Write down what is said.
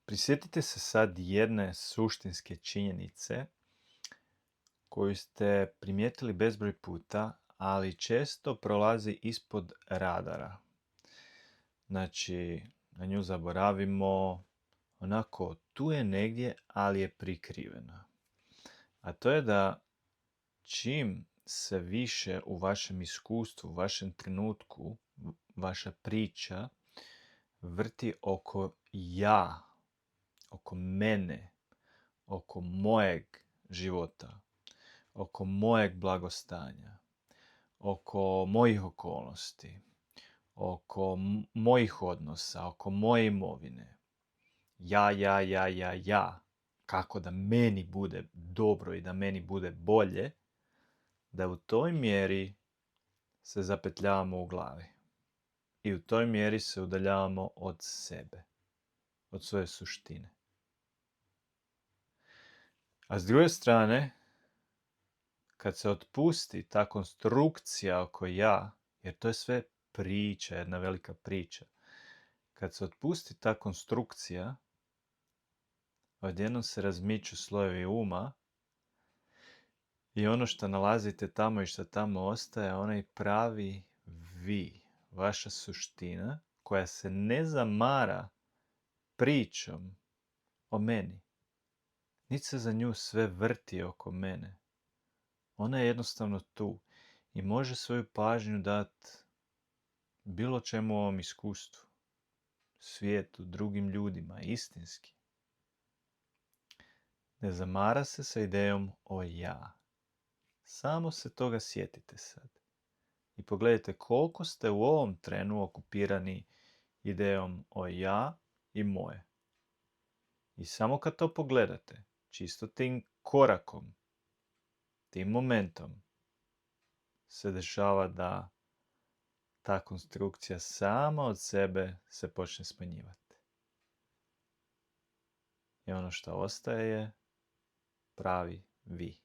Prisjetite se sad jedne suštinske činjenice koju ste primijetili bezbroj puta, ali često prolazi ispod radara. Znači, na nju zaboravimo, onako tu je negdje, ali je prikrivena. A to je da čim se više u vašem iskustvu, u vašem trenutku, vaša priča vrti oko ja, oko mene, oko mojeg života, oko mojeg blagostanja, oko mojih okolnosti, oko mojih odnosa, oko moje imovine. Ja. Kako da meni bude dobro i da meni bude bolje, da u toj mjeri se zapetljavamo u glavi. I u toj mjeri se udaljavamo od sebe, od svoje suštine. A s druge strane, kad se otpusti ta konstrukcija oko ja, jer to je sve priča, jedna velika priča, kad se otpusti ta konstrukcija, odjednom se razmiču slojevi uma i ono što nalazite tamo i što tamo ostaje, onaj pravi vi, vaša suština, koja se ne zamara pričom o meni. Niti se za nju sve vrti oko mene. Ona je jednostavno tu i može svoju pažnju dati bilo čemu u ovom iskustvu, svijetu, drugim ljudima, istinski. Ne zamara se sa idejom o ja. Samo se toga sjetite sad. I pogledajte koliko ste u ovom trenu okupirani idejom o ja i moje. I samo kad to pogledate, čisto tim korakom, tim momentom, se dešava da ta konstrukcija sama od sebe se počne smanjivati. I ono što ostaje je pravi vi.